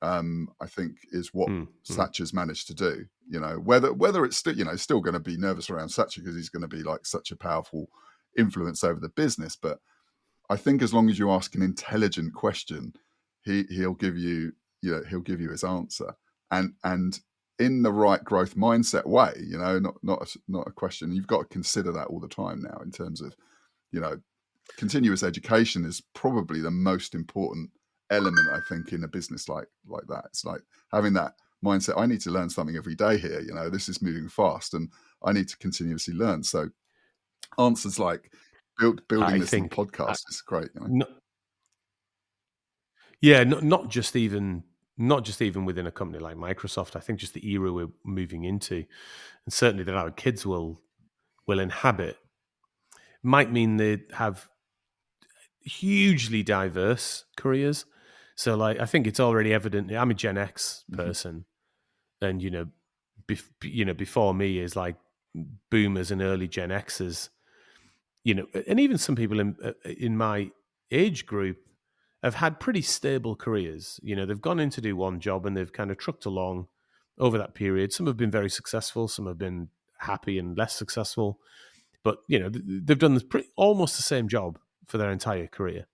I think is what Satcher's managed to do. You know, whether it's still, you know, still going to be nervous around Satcher because he's going to be like such a powerful influence over the business. But I think as long as you ask an intelligent question, he'll give you, you know, he'll give you his answer, and in the right growth mindset way. You know, not a question. You've got to consider that all the time now in terms of, you know, continuous education is probably the most important element, I think, in a business like that. It's like having that mindset. I need to learn something every day here. You know, this is moving fast, and I need to continuously learn. So answers like building I this little think, podcast is great. You know? no, yeah, not just even within a company like Microsoft. I think just the era we're moving into, and certainly that our kids will inhabit, might mean they have hugely diverse careers. So, like, I think it's already evident. I'm a Gen X person, and before me is like boomers and early Gen Xers. You know, and even some people in my age group have had pretty stable careers. You know, they've gone in to do one job and they've kind of trucked along over that period. Some have been very successful, some have been happy and less successful, but you know, they've done almost the same job for their entire career.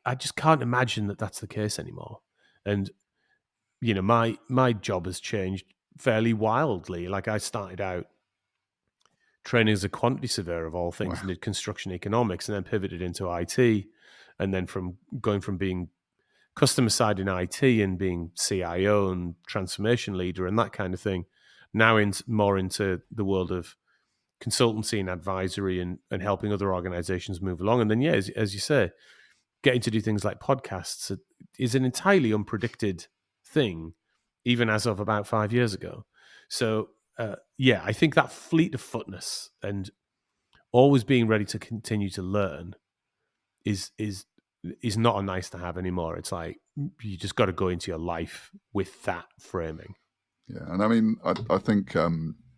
I just can't imagine that that's the case anymore. And you know, my job has changed fairly wildly. Like, I started out training as a quantity surveyor of all things, Wow. and did construction economics, and then pivoted into IT, and then from going from being customer side in IT and being CIO and transformation leader and that kind of thing, now more into the world of consultancy and advisory, and helping other organizations move along. And then, yeah, as you say, getting to do things like podcasts is an entirely unpredicted thing, even as of about 5 years ago. So, yeah, I think that fleet of footness and always being ready to continue to learn is not a nice to have anymore. It's like you just got to go into your life with that framing. Yeah, and I mean, I think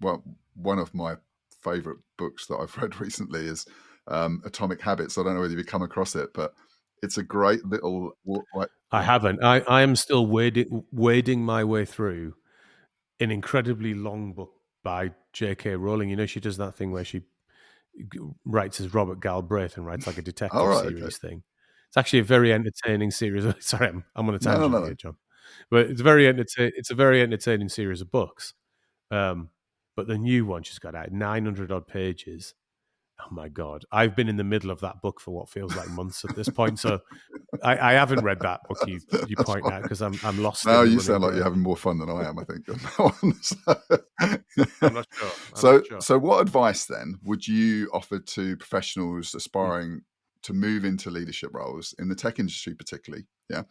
well, one of my favorite books that I've read recently is Atomic Habits. I don't know whether you've come across it, but it's a great little like. I haven't. I am still wading my way through an incredibly long book by J.K. Rowling. You know, she does that thing where she writes as Robert Galbraith and writes like a All detective right, okay. series thing. It's actually a very entertaining series. Sorry, I'm on a tangent No. here, John. But it's a very entertaining series of books. But the new one she's got out, 900 odd pages. Oh my God. I've been in the middle of that book for what feels like months at this point. So I haven't read that book you That's point fine. out, because I'm lost Now in the you running sound like you're gray. having more fun than I am, I think, on that I'm one. not sure. So what advice then would you offer to professionals aspiring to move into leadership roles in the tech industry, particularly? Yeah.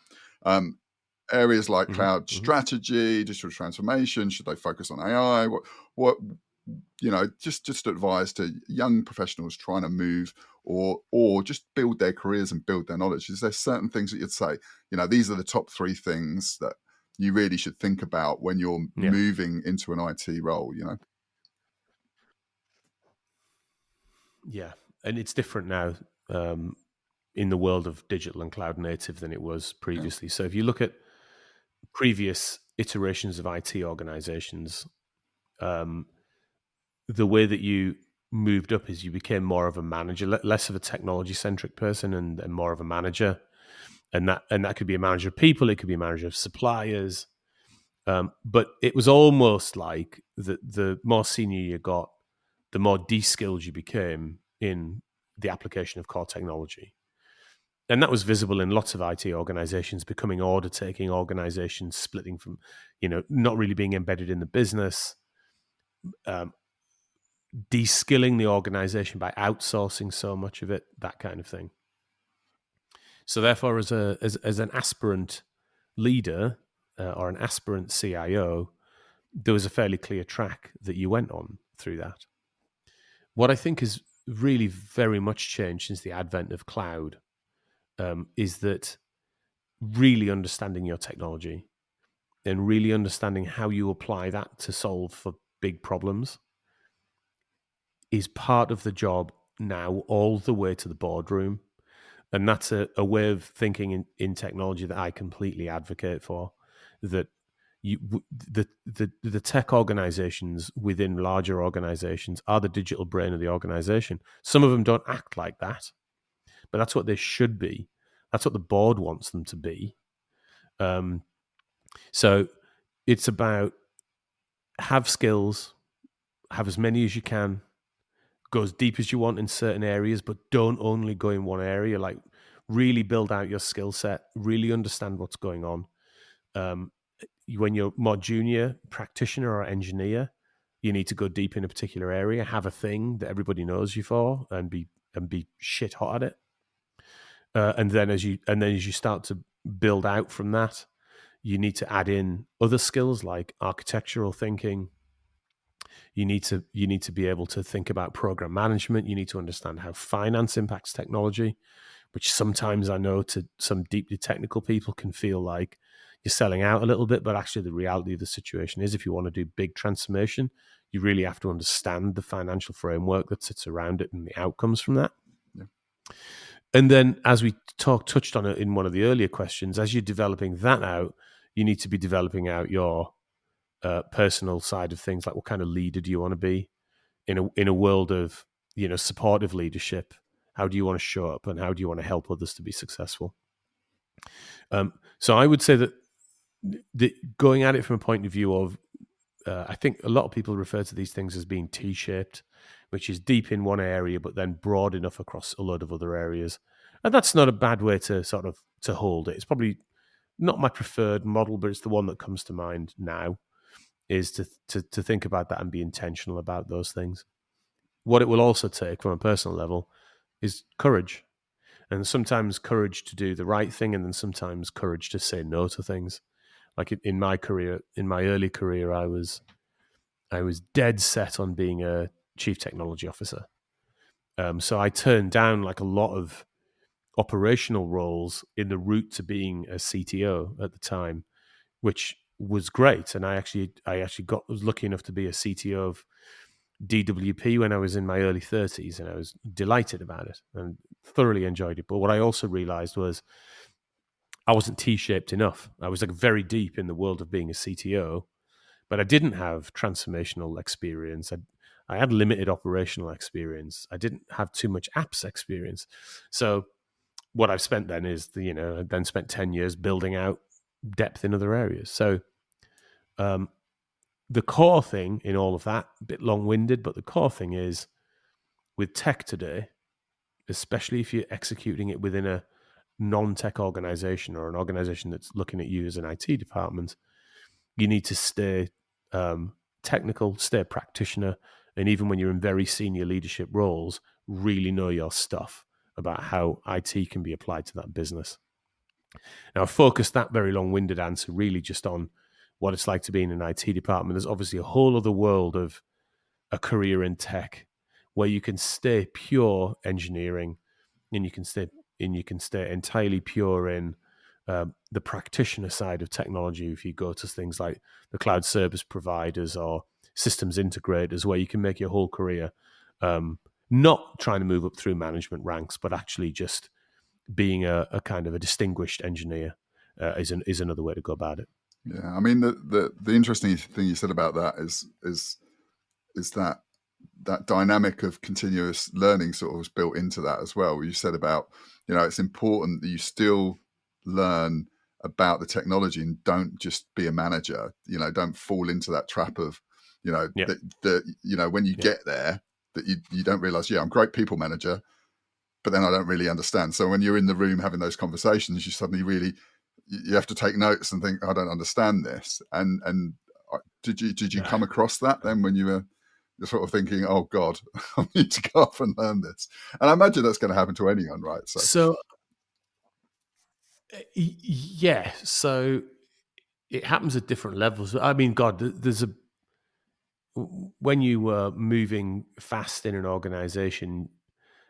Areas like cloud strategy, digital transformation. Should they focus on AI? What you know, just advise to young professionals trying to move or just build their careers and build their knowledge. Is there certain things that you'd say, you know, these are the top 3 things that you really should think about when you're Yeah. moving into an IT role, you know? Yeah. And it's different now. in the world of digital and cloud native than it was previously. So if you look at previous iterations of IT organizations, the way that you moved up is you became more of a manager, less of a technology centric person, and more of a manager. And that could be a manager of people, it could be a manager of suppliers. But it was almost like the more senior you got, the more de-skilled you became in the application of core technology. And that was visible in lots of IT organizations, becoming order-taking organizations, splitting from, not really being embedded in the business, de-skilling the organization by outsourcing so much of it, that kind of thing. So therefore, as an aspirant leader or an aspirant CIO, there was a fairly clear track that you went on through that. What I think has really very much changed since the advent of cloud is that really understanding your technology and really understanding how you apply that to solve for big problems is part of the job now, all the way to the boardroom. And that's a way of thinking in technology that I completely advocate for. That the tech organizations within larger organizations are the digital brain of the organization. Some of them don't act like that, but that's what they should be. That's what the board wants them to be. So it's about have skills, have as many as you can, go as deep as you want in certain areas, but don't only go in one area. Like, really build out your skill set, really understand what's going on. When you're more junior practitioner or engineer, you need to go deep in a particular area, have a thing that everybody knows you for, and be shit hot at it. And then as you start to build out from that, you need to add in other skills like architectural thinking. You need to be able to think about program management. You need to understand how finance impacts technology, which sometimes I know to some deeply technical people can feel like you're selling out a little bit, but actually the reality of the situation is if you want to do big transformation, you really have to understand the financial framework that sits around it and the outcomes from that. Yeah. And then, as we touched on it in one of the earlier questions, as you're developing that out, you need to be developing out your personal side of things, like what kind of leader do you want to be in a world of supportive leadership? How do you want to show up, and how do you want to help others to be successful? So I would say that going at it from a point of view of, I think a lot of people refer to these things as being T-shaped, which is deep in one area, but then broad enough across a load of other areas. And that's not a bad way to to hold it. It's probably not my preferred model, but it's the one that comes to mind now, is to think about that and be intentional about those things. What it will also take from a personal level is courage. And sometimes courage to do the right thing, and then sometimes courage to say no to things. Like in my career, in my early career, I was dead set on being a chief technology officer. So I turned down like a lot of operational roles in the route to being a CTO at the time, which was great. And I actually was lucky enough to be a CTO of DWP when I was in my early 30s, and I was delighted about it and thoroughly enjoyed it. But what I also realized was I wasn't T-shaped enough. I was like very deep in the world of being a CTO, but I didn't have transformational experience. I had limited operational experience. I didn't have too much apps experience. So what I've spent then is I then spent 10 years building out depth in other areas. So the core thing in all of that, a bit long-winded, but the core thing is with tech today, especially if you're executing it within a non-tech organization or an organization that's looking at you as an IT department, you need to stay technical, stay a practitioner, and even when you're in very senior leadership roles, really know your stuff about how IT can be applied to that business. Now, I focused that very long-winded answer really just on what it's like to be in an IT department. There's obviously a whole other world of a career in tech where you can stay pure engineering, and you can stay entirely pure in the practitioner side of technology. If you go to things like the cloud service providers or systems integrators, where you can make your whole career not trying to move up through management ranks, but actually just being a kind of a distinguished engineer is another way to go about it. Yeah, I mean the interesting thing you said about that is that dynamic of continuous learning sort of was built into that as well. Where you said about, it's important that you still learn about the technology and don't just be a manager. Don't fall into that trap of, Yeah. when you Yeah. get there, that you don't realize, I'm a great people manager, but then I don't really understand. So when you're in the room having those conversations, you suddenly really, you have to take notes and think, I don't understand this. And did you come across that then when you're sort of thinking, oh God, I need to go off and learn this? And I imagine that's going to happen to anyone, right? So yeah, so it happens at different levels. I mean, God, there's when you were moving fast in an organization,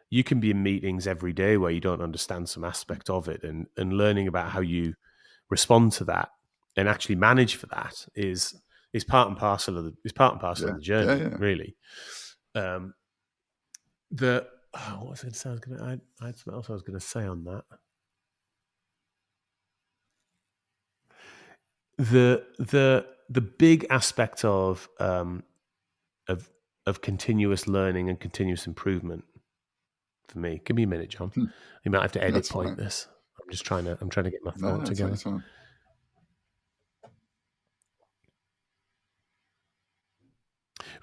you can be in meetings every day where you don't understand some aspect of it, and learning about how you respond to that and actually manage for that is part and parcel of the journey, Yeah. really. What was I going to say? I had something else I was going to say on that. The big aspect of continuous learning and continuous improvement for me. Give me a minute, John. You might have to edit That's point fine. this. I'm trying to get my thought No, take together. your time.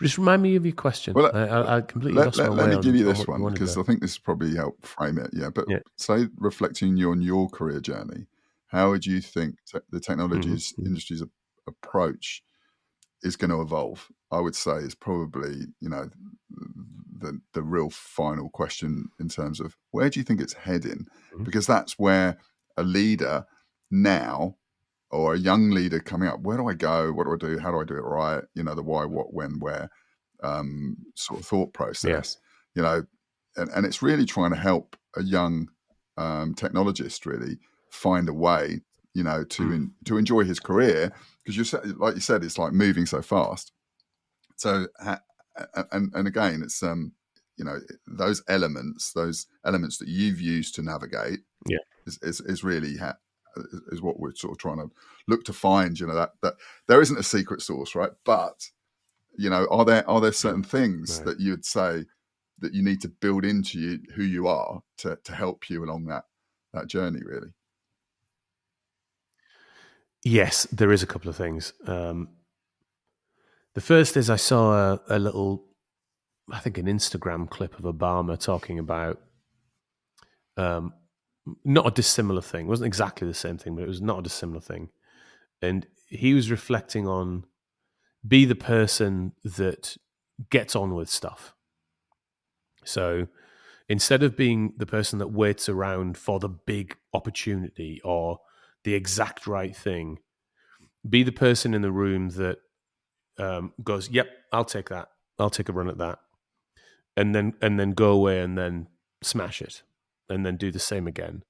Just remind me of your question. Well, I completely lost my let way me give you on this what you one, wanted because there. I think this probably help frame it. Yeah, but Yeah. say, reflecting on your career journey, how would you think the technologies Mm-hmm. industry's approach is going to evolve? I would say is probably, the real final question in terms of where do you think it's heading? Mm-hmm. Because that's where a leader now, or a young leader coming up, where do I go? What do I do? How do I do it right? The why, what, when, where sort of thought process, and it's really trying to help a young technologist really find a way, to enjoy his career, because like you said, it's like moving so fast. So, and again, it's those elements that you've used to navigate Yeah. is really is what we're sort of trying to look to find. That there isn't a secret sauce, right? But are there certain things Right. that you'd say that you need to build into who you are to help you along that journey, really? Yes, there is a couple of things. The first is I saw a little, I think, an Instagram clip of Obama talking about not a dissimilar thing. It wasn't exactly the same thing, but it was not a dissimilar thing. And he was reflecting on be the person that gets on with stuff. So instead of being the person that waits around for the big opportunity or the exact right thing, be the person in the room that goes, "Yep, I'll take that. I'll take a run at that," and then go away and then smash it, and then do the same again.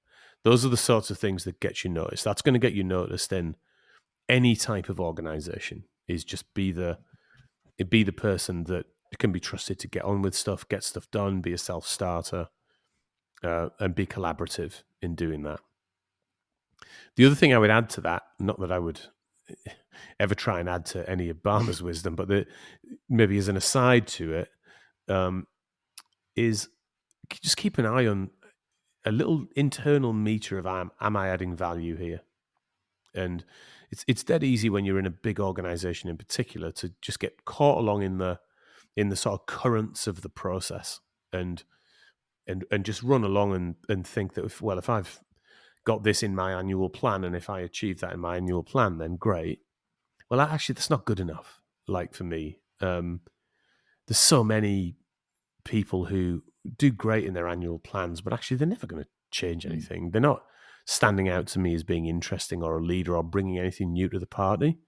Those are the sorts of things that get you noticed. That's going to get you noticed in any type of organization. Is just be the person that can be trusted to get on with stuff, get stuff done, be a self-starter, and be collaborative in doing that. The other thing I would add to that, not that I would ever try and add to any of Obama's wisdom, but maybe as an aside to it, is just keep an eye on a little internal meter of am I adding value here? And it's dead easy when you're in a big organization in particular to just get caught along in the sort of currents of the process and just run along and think that if I've got this in my annual plan and if I achieve that in my annual plan, then great. Well, actually, that's not good enough. Like for me, there's so many people who do great in their annual plans, but actually they're never going to change anything. They're not standing out to me as being interesting or a leader or bringing anything new to the party.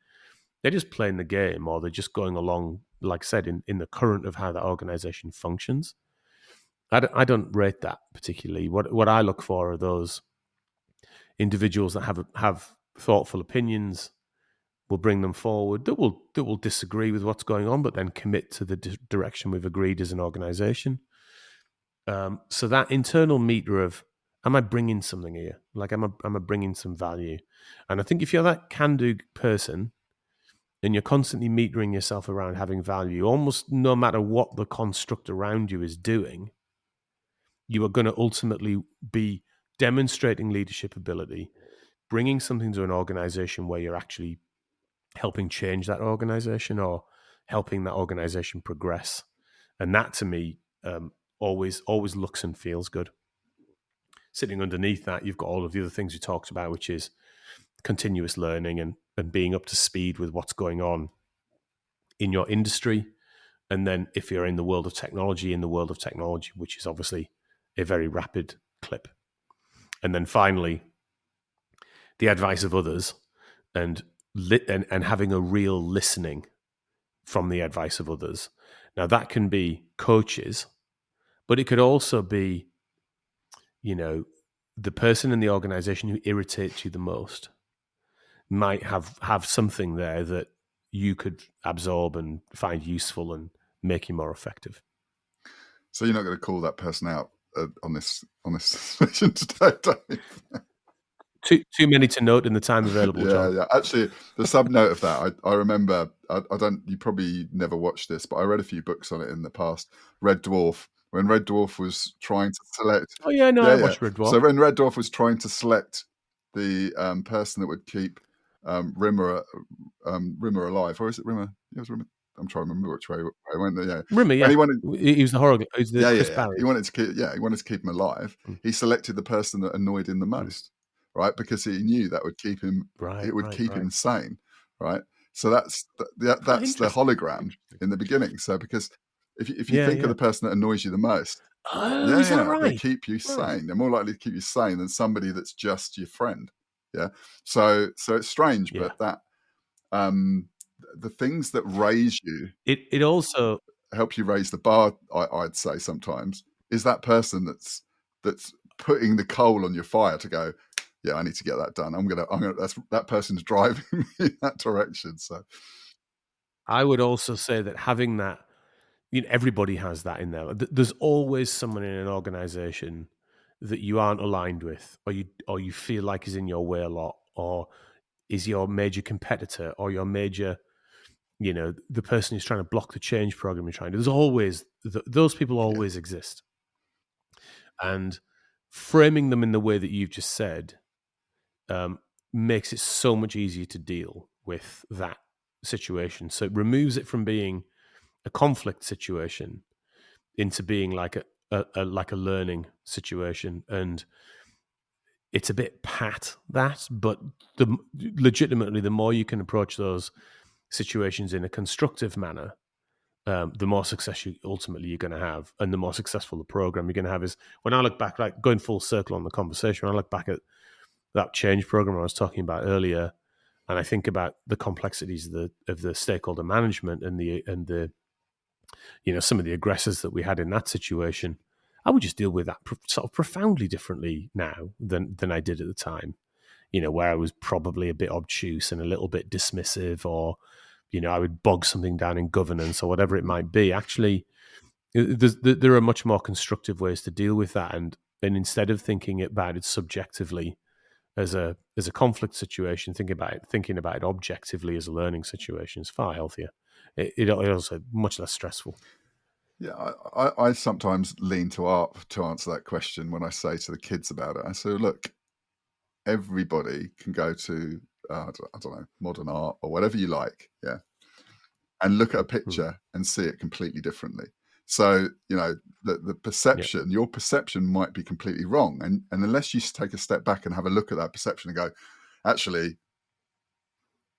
They're just playing the game, or they're just going along, like I said, in the current of how that organization functions. I don't rate that particularly. What I look for are those individuals that have thoughtful opinions, will bring them forward, that will disagree with what's going on, but then commit to the direction we've agreed as an organization. So that internal meter of am I bringing something here? Like, am I bringing some value? And I think if you're that can-do person and you're constantly metering yourself around having value, almost no matter what the construct around you is doing, you are going to ultimately be demonstrating leadership ability, bringing something to an organization where you're actually helping change that organization or helping that organization progress. And that, to me, always looks and feels good. Sitting underneath that, you've got all of the other things you talked about, which is continuous learning and being up to speed with what's going on in your industry. And then if you're in the world of technology, which is obviously a very rapid clip. And then finally, the advice of others and having a real listening from the advice of others. Now, that can be coaches, but it could also be, the person in the organization who irritates you the most might have something there that you could absorb and find useful and make you more effective. So you're not going to call that person out on this session today, Dave? Too many to note in the time available, John. Yeah. Actually, the sub-note of that, I remember, I don't, you probably never watched this, but I read a few books on it in the past. Red Dwarf, when Red Dwarf was trying to select... Oh, yeah, no, I watched Red Dwarf. So when Red Dwarf was trying to select the person that would keep Rimmer alive, or is it Rimmer? Yeah, it was Rimmer. I'm trying to remember which way I went there. Yeah, Rimmer, yeah. He was the horror. He was the Chris Barry. He wanted to keep him alive. He selected the person that annoyed him the most, right? Because he knew that would keep him. It would keep him sane, right? So that's the hologram in the beginning. So because if you think of the person that annoys you the most, is that right? They keep you sane. They're more likely to keep you sane than somebody that's just your friend. Yeah. So it's strange, but that the things that raise you, it also help you raise the bar. I'd say sometimes is that person that's putting the coal on your fire to go, yeah, I need to get that done. I'm gonna. That person's driving me in that direction. So I would also say that having that, everybody has that in there. There's always someone in an organization that you aren't aligned with, or you feel like is in your way a lot, or is your major competitor, or your major, the person who's trying to block the change program you're trying to do. There's always those people always exist, and framing them in the way that you've just said makes it so much easier to deal with that situation. So it removes it from being a conflict situation into being like a learning situation. And it's a bit pat that, but legitimately, the more you can approach those situations in a constructive manner, the more success you're going to have, and the more successful the program you're going to have. Is when I look back, like going full circle on the conversation, when I look back at that change program I was talking about earlier, and I think about the complexities of the stakeholder management and the some of the aggressors that we had in that situation, I would just deal with that sort of profoundly differently now than I did at the time. Where I was probably a bit obtuse and a little bit dismissive, or I would bog something down in governance or whatever it might be. Actually, there are much more constructive ways to deal with that, and instead of thinking about it subjectively as a conflict situation, thinking about it objectively as a learning situation is far healthier. It also much less stressful. Yeah, I sometimes lean to art to answer that question when I say to the kids about it. I say, look, everybody can go to I don't know, modern art or whatever you like, yeah, and look at a picture and see it completely differently. So the perception, your perception might be completely wrong, and unless you take a step back and have a look at that perception and go, actually,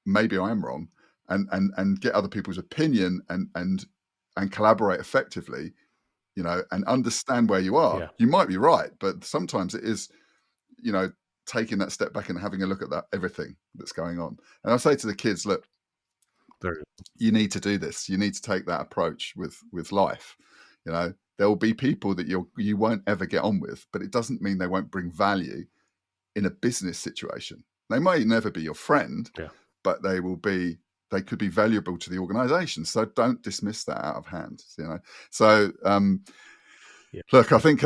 maybe I am wrong, and get other people's opinion and collaborate effectively, and understand where you are. You might be right, but sometimes it is, taking that step back and having a look at that everything that's going on. And I say to the kids, look, you need to do this. You need to take that approach with life. There will be people that you won't ever get on with, but it doesn't mean they won't bring value in a business situation. They may never be your friend, but they could be valuable to the organization. So don't dismiss that out of hand. So Yeah. Look, I think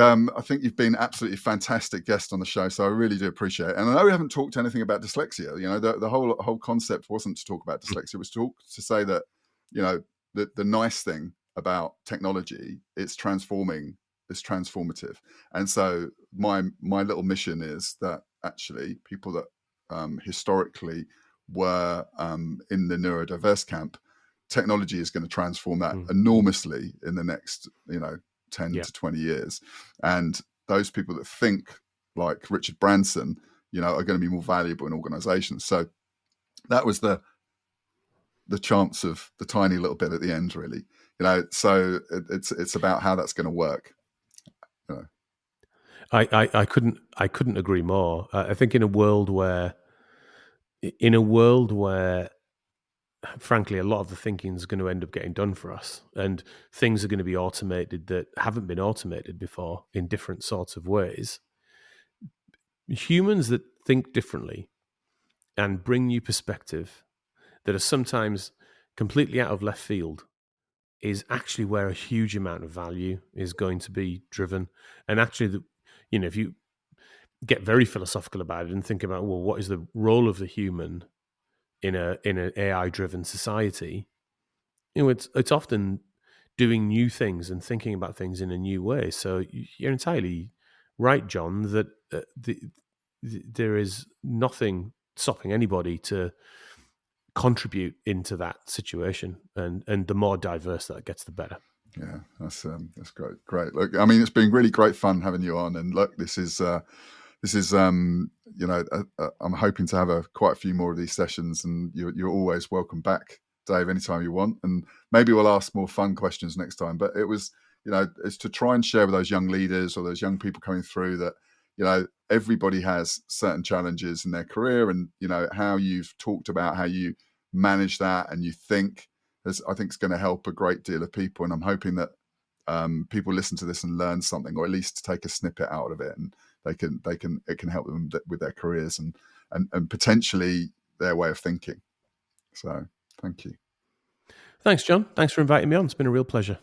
you've been absolutely fantastic guest on the show, so I really do appreciate it. And I know we haven't talked anything about dyslexia. You know, the whole concept wasn't to talk about dyslexia; it was to say that, you know, the nice thing about technology, it's transforming, it's transformative. And so my little mission is that actually people that historically were in the neurodiverse camp, technology is going to transform that enormously in the next, you know, 10 Yeah. to 20 years. And those people that think like Richard Branson, you know, are going to be more valuable in organizations. So that was the chance of the tiny little bit at the end, really. You know, so it's about how that's going to work. You know. I couldn't agree more. I think in a world where frankly, a lot of the thinking is going to end up getting done for us, and things are going to be automated that haven't been automated before in different sorts of ways. Humans that think differently and bring new perspective that are sometimes completely out of left field is actually where a huge amount of value is going to be driven. And actually, if you get very philosophical about it and think about, well, what is the role of the human in an AI driven society? It's often doing new things and thinking about things in a new way. So you're entirely right, John, that there is nothing stopping anybody to contribute into that situation, and the more diverse that gets, the better. Yeah, that's great. Look, I mean, it's been really great fun having you on, and look, this is you know, I'm hoping to have quite a few more of these sessions, and you're always welcome back, Dave, anytime you want, and maybe we'll ask more fun questions next time. But it was, you know, it's to try and share with those young leaders or those young people coming through that, you know, everybody has certain challenges in their career, and you know how you've talked about how you manage that and you think, I think it's going to help a great deal of people, and I'm hoping that people listen to this and learn something, or at least take a snippet out of it, and it can help them with their careers and potentially their way of thinking. So thank you. Thanks, John. Thanks for inviting me on. It's been a real pleasure.